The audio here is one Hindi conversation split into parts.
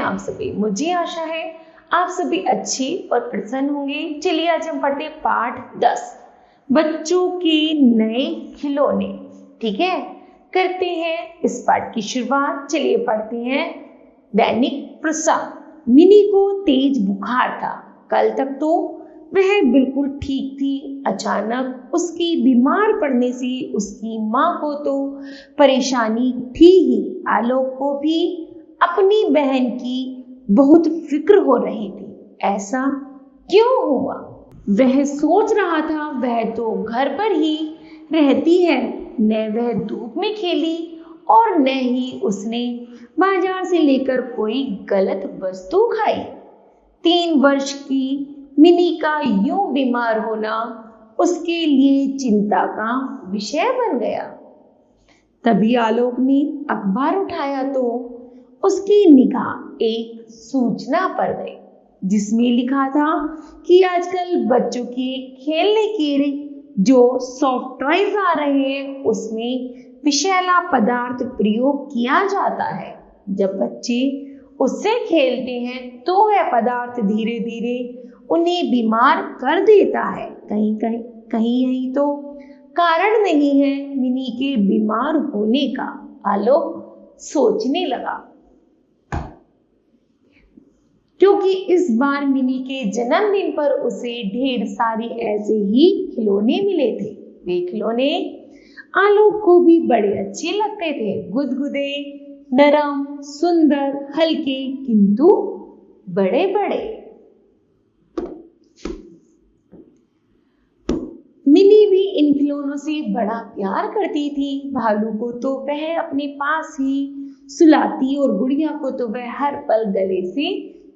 आप सभी। मुझे आशा है आप सभी अच्छे और प्रसन्न होंगे। चलिए आज हम पढ़ते हैं पाठ 10, बच्चों के नए खिलौने। ठीक है, करते हैं इस पाठ की शुरुआत। चलिए पढ़ते हैं। दैनिक प्रसंग। मिनी को तेज बुखार था। कल तक तो वह बिल्कुल ठीक थी। अचानक उसकी बीमार पड़ने से उसकी माँ को तो परेशानी थी ही, आलोक को भी अपनी बहन की बहुत फिक्र हो रही थी। ऐसा क्यों हुआ? वह सोच रहा था। वह तो घर पर ही रहती है, न वह धूप में खेली और न ही उसने बाजार से लेकर कोई गलत वस्तु खाई। 3 वर्ष की मिनी का यूं बीमार होना उसके लिए चिंता का विषय बन गया। तभी आलोक ने अखबार उठाया तो उसकी निगाह एक सूचना पर गई, जिसमें लिखा था कि आजकल बच्चों के खेलने के जो सॉफ्ट टॉयज आ रहे हैं उसमें विषैला पदार्थ प्रयोग किया जाता है। जब बच्चे उससे खेलते हैं तो वह पदार्थ धीरे धीरे उन्हें बीमार कर देता है। कहीं यही तो कारण नहीं है मिनी के बीमार होने का? आलोक सोचने लगा, क्योंकि इस बार मिनी के जन्मदिन पर उसे ढेर सारे ऐसे ही खिलौने मिले थे। वे खिलौने आलोक को भी बड़े अच्छे लगते थे। गुदगुदे, नरम, सुंदर, हल्के, किंतु बड़े बड़े। मिनी भी इन खिलौनों से बड़ा प्यार करती थी। भालू को तो वह अपने पास ही सुलाती और गुड़िया को तो वह हर पल गले से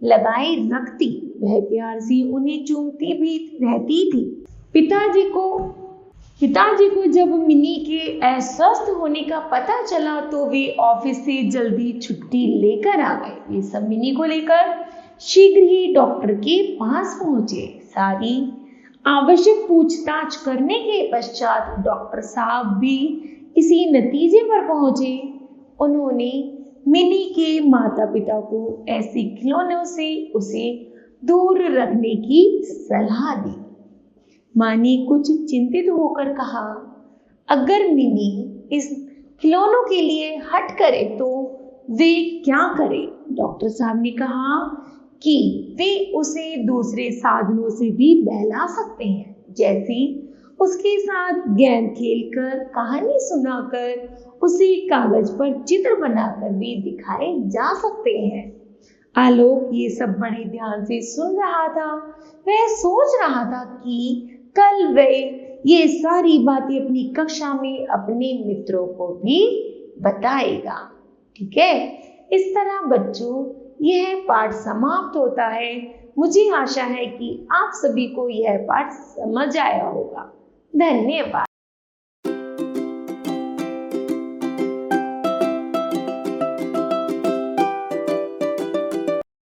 लगाए रखती। वह प्यार से उन्हें चूमती भी रहती थी। पिताजी को जब मिनी के अस्वस्थ होने का पता चला तो वे ऑफिस से जल्दी छुट्टी लेकर आ गए। वे सब मिनी को लेकर शीघ्र ही डॉक्टर के पास पहुंचे। सारी आवश्यक पूछताछ करने के पश्चात डॉक्टर साहब भी इसी नतीजे पर पहुंचे। उन्होंने मिनी के माता पिता को ऐसे खिलौनों से उसे दूर रखने की सलाह दी। मां ने कुछ चिंतित होकर कहा, अगर मिनी इस खिलौनों के लिए हट करे तो वे क्या करे? डॉक्टर साहब ने कहा कि वे उसे दूसरे साधनों से भी बहला सकते हैं, जैसे उसके साथ गेंद खेलकर, कहानी सुनाकर, उसे कागज पर चित्र बनाकर भी दिखाए जा सकते हैं। आलोक ये सब बड़े ध्यान से सुन रहा था। वह सोच रहा था कि कल वह ये सारी बातें अपनी कक्षा में अपने मित्रों को भी बताएगा। ठीक है, इस तरह बच्चों यह पाठ समाप्त होता है। मुझे आशा है कि आप सभी को यह पाठ समझ आया होगा। धन्यवाद।